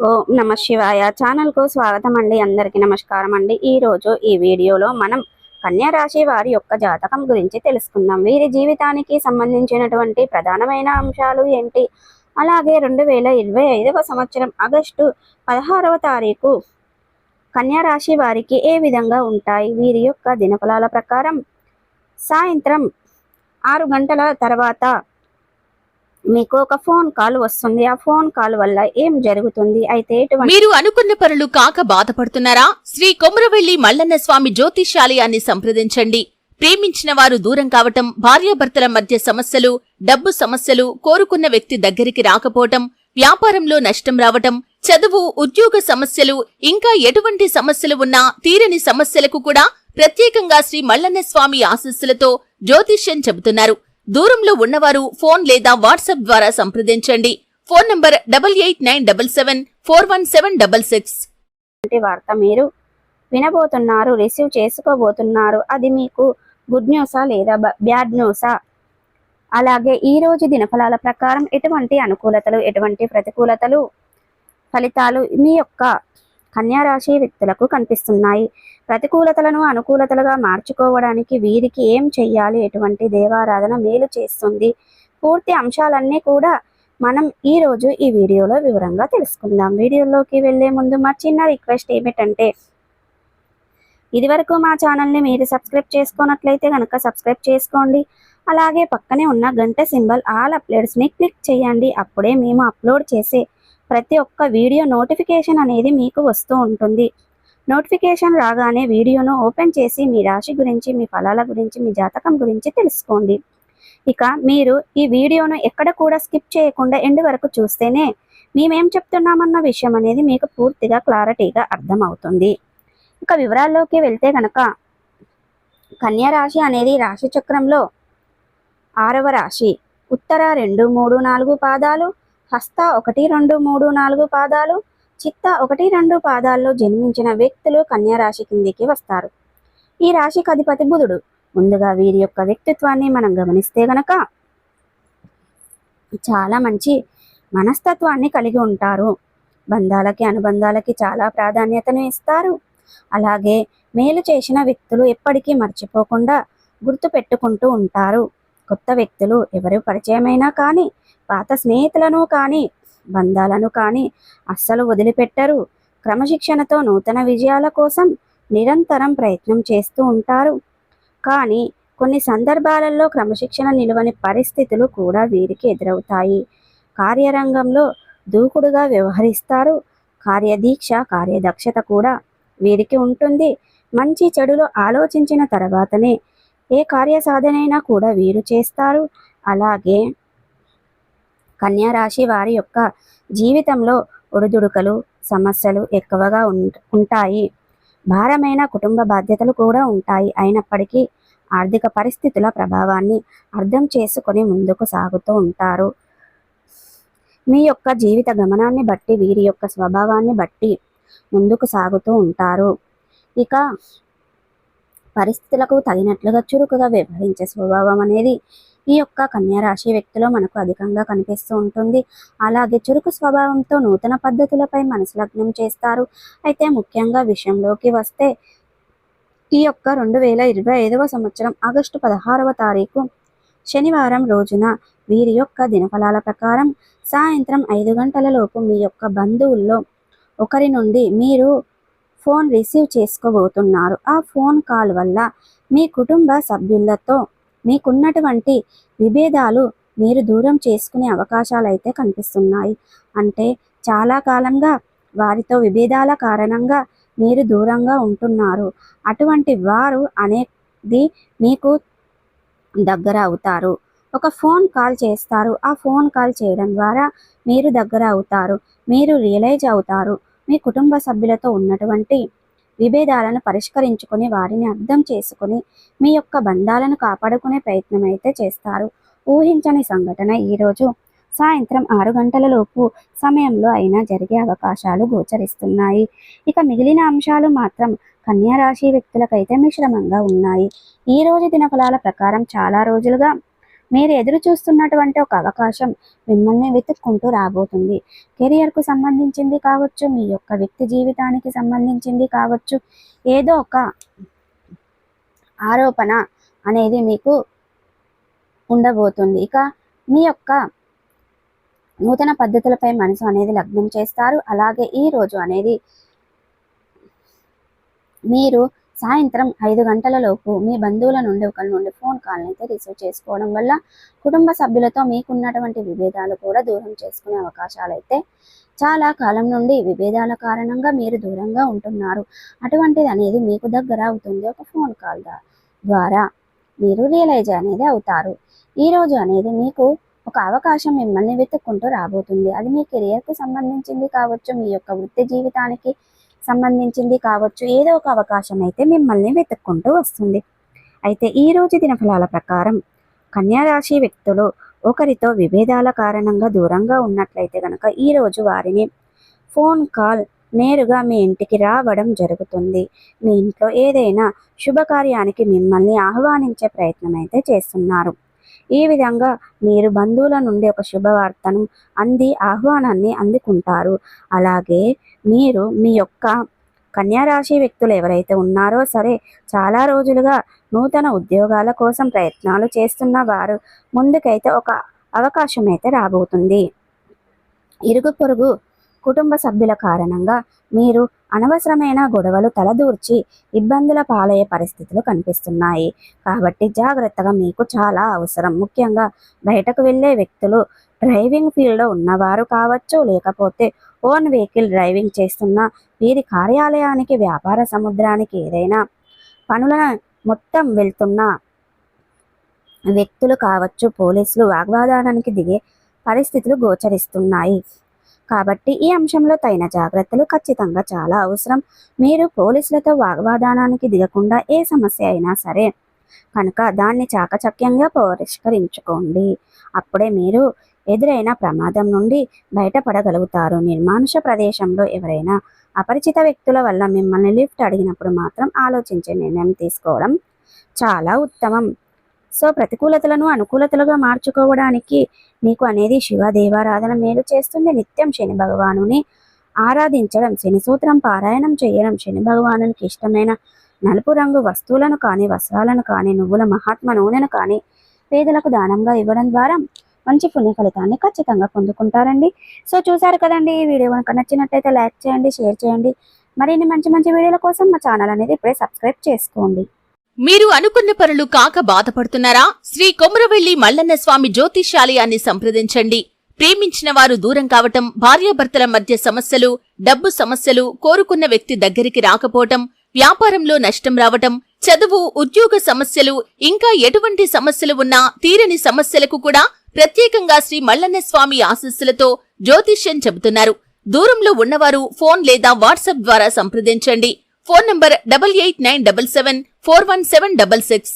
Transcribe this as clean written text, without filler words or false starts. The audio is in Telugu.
ఓం నమ శివాయ ఛానల్కు స్వాగతం అండి. అందరికీ నమస్కారం అండి. ఈరోజు ఈ వీడియోలో మనం కన్యా రాశి వారి యొక్క జాతకం గురించి తెలుసుకుందాం. వీరి జీవితానికి సంబంధించినటువంటి ప్రధానమైన అంశాలు ఏంటి, అలాగే 2025వ సంవత్సరం ఆగస్టు 16వ తారీఖు కన్యా రాశి వారికి ఏ విధంగా ఉంటాయి. వీరి యొక్క దినఫలాల ప్రకారం సాయంత్రం 6 గంటల తర్వాత మీకు ఒక ఫోన్ కాల్ వస్తుంది. ఆ ఫోన్ కాల్ వల్ల ఏం జరుగుతుంది, అయితే మీరు అనుకున్న పనులు కాక బాధపడుతున్నారా? శ్రీ కొమురవెల్లి మల్లన్న స్వామి జ్యోతిష్యాలయాన్ని సంప్రదించండి. ప్రేమించిన వారు దూరం కావటం, భార్యాభర్తల మధ్య సమస్యలు, డబ్బు సమస్యలు, కోరుకున్న వ్యక్తి దగ్గరికి రాకపోవటం, వ్యాపారంలో నష్టం రావటం, చదువు, ఉద్యోగ సమస్యలు, ఇంకా ఎటువంటి సమస్యలు ఉన్నా తీరని సమస్యలకు కూడా ప్రత్యేకంగా శ్రీ మల్లన్న స్వామి ఆశీస్సులతో జ్యోతిష్యం చెబుతున్నారు. దూరంలో ఉన్నవారు ఫోన్ లేదా వాట్సాప్ ద్వారా సంప్రదించండి. Phone number 8897741766. వార్త మీరు వినబోతున్నారు, రిసీవ్ చేసుకోబోతున్నారు. అది మీకు గుడ్ న్యూసా లేదా బ్యాడ్ న్యూసా? అలాగే ఈ రోజు దినఫలాల ప్రకారం ఎటువంటి అనుకూలతలు, ఎటువంటి ప్రతికూలతలు, ఫలితాలు మీ యొక్క కన్యా రాశి వ్యక్తులకు కనిపిస్తున్నాయి. ప్రతికూలతలను అనుకూలతలుగా మార్చుకోవడానికి వీరికి ఏం చెయ్యాలి, ఎటువంటి దేవారాధన మేలు చేస్తుంది, పూర్తి అంశాలన్నీ కూడా మనం ఈరోజు ఈ వీడియోలో వివరంగా తెలుసుకుందాం. వీడియోలోకి వెళ్లే ముందు మా చిన్న రిక్వెస్ట్ ఏమిటంటే, ఇదివరకు మా ఛానల్ని మీరు సబ్స్క్రైబ్ చేసుకున్నట్లయితే కనుక సబ్స్క్రైబ్ చేసుకోండి. అలాగే పక్కనే ఉన్న గంట సింబల్ ఆల్ అప్లోడ్స్ని క్లిక్ చేయండి. అప్పుడే మేము అప్లోడ్ చేసే ప్రతి ఒక్క వీడియో నోటిఫికేషన్ అనేది మీకు వస్తూ ఉంటుంది. నోటిఫికేషన్ రాగానే వీడియోను ఓపెన్ చేసి మీ రాశి గురించి, మీ ఫలాల గురించి, మీ జాతకం గురించి తెలుసుకోండి. ఇక మీరు ఈ వీడియోను ఎక్కడ కూడా స్కిప్ చేయకుండా ఎండ్ వరకు చూస్తేనే మేమేం చెప్తున్నామన్న విషయం అనేది మీకు పూర్తిగా క్లారిటీగా అర్థమవుతుంది. ఇక వివరాల్లోకి వెళ్తే కనుక కన్యా రాశి అనేది రాశి చక్రంలో 6వ రాశి. ఉత్తర 2, 3, 4 పాదాలు, హస్త 1, 2, 3, 4 పాదాలు, చిత్త 1, 2 పాదాల్లో జన్మించిన వ్యక్తులు కన్యా రాశి కిందికి వస్తారు. ఈ రాశికి అధిపతి బుధుడు. ముందుగా వీరి యొక్క వ్యక్తిత్వాన్ని మనం గమనిస్తే గనక చాలా మంచి మనస్తత్వాన్ని కలిగి ఉంటారు. బంధాలకి, అనుబంధాలకి చాలా ప్రాధాన్యతను ఇస్తారు. అలాగే మేలు చేసిన వ్యక్తులు ఎప్పటికీ మర్చిపోకుండా గుర్తు పెట్టుకుంటూ ఉంటారు. కొత్త వ్యక్తులు ఎవరు పరిచయమైనా కానీ, పాత స్నేహితులను కానీ, బంధాలను కానీ అస్సలు వదిలిపెట్టరు. క్రమశిక్షణతో నూతన విజయాల కోసం నిరంతరం ప్రయత్నం చేస్తూ ఉంటారు. కానీ కొన్ని సందర్భాలలో క్రమశిక్షణ నిలువని పరిస్థితులు కూడా వీరికి ఎదురవుతాయి. కార్యరంగంలో దూకుడుగా వ్యవహరిస్తారు. కార్యదీక్ష, కార్యదక్షత కూడా వీరికి ఉంటుంది. మంచి చెడులు ఆలోచించిన తర్వాతనే ఏ కార్యసాధనైనా కూడా వీరు చేస్తారు. అలాగే కన్యా రాశి వారి యొక్క జీవితంలో ఒడిదుడుకలు, సమస్యలు ఎక్కువగా ఉంటాయి. భారమైన కుటుంబ బాధ్యతలు కూడా ఉంటాయి. అయినప్పటికీ ఆర్థిక పరిస్థితుల ప్రభావాన్ని అర్థం చేసుకొని ముందుకు సాగుతూ ఉంటారు. మీ యొక్క జీవిత గమనాన్ని బట్టి, వీరి యొక్క స్వభావాన్ని బట్టి ముందుకు సాగుతూ ఉంటారు. ఇక పరిస్థితులకు తగినట్లుగా చురుకుగా వ్యవహరించే స్వభావం అనేది ఈ యొక్క కన్యా రాశి వ్యక్తిలో మనకు అధికంగా కనిపిస్తూ ఉంటుంది. అలాగే చురుకు స్వభావంతో నూతన పద్ధతులపై మనసు లగ్నం చేస్తారు. అయితే ముఖ్యంగా విషయంలోకి వస్తే ఈ యొక్క 2025వ సంవత్సరం ఆగస్టు 16వ తారీఖు శనివారం రోజున వీరి యొక్క దినఫలాల ప్రకారం సాయంత్రం 5 గంటల లోపు మీ యొక్క బంధువుల్లో ఒకరి నుండి మీరు ఫోన్ రిసీవ్ చేసుకోబోతున్నారు. ఆ ఫోన్ కాల్ వల్ల మీ కుటుంబ సభ్యులతో మీకున్నటువంటి విభేదాలు మీరు దూరం చేసుకునే అవకాశాలు అయితే కనిపిస్తున్నాయి. అంటే చాలా కాలంగా వారితో విభేదాల కారణంగా మీరు దూరంగా ఉంటున్నారు. అటువంటి వారు అనేది మీకు దగ్గర అవుతారు. ఒక ఫోన్ కాల్ చేస్తారు. ఆ ఫోన్ కాల్ చేయడం ద్వారా మీరు దగ్గర అవుతారు. మీరు రియలైజ్ అవుతారు. మీ కుటుంబ సభ్యులతో ఉన్నటువంటి విభేదాలను పరిష్కరించుకొని, వారిని అర్థం చేసుకొని మీ యొక్క బంధాలను కాపాడుకునే ప్రయత్నం అయితే చేస్తారు. ఊహించని సంఘటన ఈరోజు సాయంత్రం 6 గంటల లోపు సమయంలో అయినా జరిగే అవకాశాలు గోచరిస్తున్నాయి. ఇక మిగిలిన అంశాలు మాత్రం కన్యా రాశి వ్యక్తులకైతే మిశ్రమంగా ఉన్నాయి. ఈ రోజు దినఫలాల ప్రకారం చాలా రోజులుగా మీరు ఎదురు చూస్తున్నటువంటి ఒక అవకాశం మిమ్మల్ని వెతుక్కుంటూ రాబోతుంది. కెరియర్కు సంబంధించింది కావచ్చు, మీ యొక్క వ్యక్తి జీవితానికి సంబంధించింది కావచ్చు, ఏదో ఒక ఆరోపణ అనేది మీకు ఉండబోతుంది. ఇక మీ యొక్క నూతన పద్ధతులపై మనసు అనేది లగ్నం చేస్తారు. అలాగే ఈ రోజు అనేది మీరు సాయంత్రం 5 గంటల లోపు మీ బంధువుల నుండి ఒకరి నుండి ఫోన్ కాల్ని అయితే రిసీవ్ చేసుకోవడం వల్ల కుటుంబ సభ్యులతో మీకున్నటువంటి విభేదాలు కూడా దూరం చేసుకునే అవకాశాలు అయితే చాలా కాలం నుండి విభేదాల కారణంగా మీరు దూరంగా ఉంటున్నారు. అటువంటిది అనేది మీకు దగ్గర అవుతుంది. ఒక ఫోన్ కాల్ ద్వారా మీరు రియలైజ్ అనేది అవుతారు. ఈ రోజు అనేది మీకు ఒక అవకాశం మిమ్మల్ని వెతుక్కుంటూ రాబోతుంది. అది మీ కెరియర్కు సంబంధించింది కావచ్చు, మీ యొక్క వృత్తి జీవితానికి సంబంధించింది కావచ్చు, ఏదో ఒక అవకాశం అయితే మిమ్మల్ని వెతుక్కుంటూ వస్తుంది. అయితే ఈ రోజు దినఫలాల ప్రకారం కన్యా రాశి వ్యక్తులు ఒకరితో విభేదాల కారణంగా దూరంగా ఉన్నట్లయితే కనుక ఈ రోజు వారిని ఫోన్ కాల్ నేరుగా మీ ఇంటికి రావడం జరుగుతుంది. మీ ఇంట్లో ఏదైనా శుభకార్యానికి మిమ్మల్ని ఆహ్వానించే ప్రయత్నం అయితే చేస్తున్నారు. ఈ విధంగా మీరు బంధువుల నుండి ఒక శుభవార్తను ఆహ్వానాన్ని అందుకుంటారు. అలాగే మీరు మీ యొక్క కన్యారాశి వ్యక్తులు ఎవరైతే ఉన్నారో సరే, చాలా రోజులుగా నూతన ఉద్యోగాల కోసం ప్రయత్నాలు చేస్తున్న వారు ముందుకైతే ఒక అవకాశం అయితే రాబోతుంది. ఇరుగు పొరుగు కుటుంబ సభ్యుల కారణంగా మీరు అనవసరమైన గొడవలు తలదూర్చి ఇబ్బందుల పాలయ్యే పరిస్థితులు కనిపిస్తున్నాయి. కాబట్టి జాగ్రత్తగా మీకు చాలా అవసరం. ముఖ్యంగా బయటకు వెళ్ళే వ్యక్తులు, డ్రైవింగ్ ఫీల్డ్లో ఉన్నవారు కావచ్చు, లేకపోతే ఓన్ వెహికల్ డ్రైవింగ్ చేస్తున్న వీరి కార్యాలయానికి, వ్యాపార సముద్రానికి ఏదైనా పనులను మొత్తం వెళ్తున్న వ్యక్తులు కావచ్చు, పోలీసులు వాగ్వాదానానికి దిగే పరిస్థితులు గోచరిస్తున్నాయి. కాబట్టి ఈ అంశంలో తగిన జాగ్రత్తలు ఖచ్చితంగా చాలా అవసరం. మీరు పోలీసులతో వాగ్వాదానానికి దిగకుండా ఏ సమస్య అయినా సరే కనుక దాన్ని చాకచక్యంగా పరిష్కరించుకోండి. అప్పుడే మీరు ఎదురైన ప్రమాదం నుండి బయటపడగలుగుతారు. నిర్మానుష ప్రదేశంలో ఎవరైనా అపరిచిత వ్యక్తుల వల్ల మిమ్మల్ని లిఫ్ట్ అడిగినప్పుడు మాత్రం ఆలోచించే నిర్ణయం తీసుకోవడం చాలా ఉత్తమం. సో ప్రతికూలతలను అనుకూలతలుగా మార్చుకోవడానికి మీకు అనేది శివ దేవారాధన మేలు చేస్తుంది. నిత్యం శని భగవానుని ఆరాధించడం, శని సూత్రం పారాయణం చేయడం, శని భగవానునికి ఇష్టమైన నలుపు రంగు వస్తువులను కానీ, వస్త్రాలను కానీ, నువ్వుల మహాత్మ నూనెను కానీ పేదలకు దానంగా ఇవ్వడం ద్వారా మంచి పుణ్య ఫలితాన్ని ఖచ్చితంగా పొందుకుంటారండి. సో చూసారు కదండి, ఈ వీడియో కనుక నచ్చినట్టయితే లైక్ చేయండి, షేర్ చేయండి. మరిన్ని మంచి మంచి వీడియోల కోసం మా ఛానల్ అనేది ఇప్పుడే సబ్స్క్రైబ్ చేసుకోండి. మీరు అనుకున్న పనులు కాక బాధపడుతున్నారా? శ్రీ కొమురవెల్లి మల్లన్న స్వామి జ్యోతిష్యాలయాన్ని సంప్రదించండి. ప్రేమించిన వారు దూరం కావటం, భార్యాభర్తల మధ్య సమస్యలు, డబ్బు సమస్యలు, కోరుకున్న వ్యక్తి దగ్గరికి రాకపోవటం, వ్యాపారంలో నష్టం రావటం, చదువు, ఉద్యోగ సమస్యలు, ఇంకా ఎటువంటి సమస్యలు ఉన్నా తీరని సమస్యలకు కూడా ప్రత్యేకంగా శ్రీ మల్లన్న స్వామి ఆశీస్సులతో జ్యోతిష్యం చెబుతున్నారు. దూరంలో ఉన్నవారు ఫోన్ లేదా వాట్సాప్ ద్వారా సంప్రదించండి. Phone number 8897741766.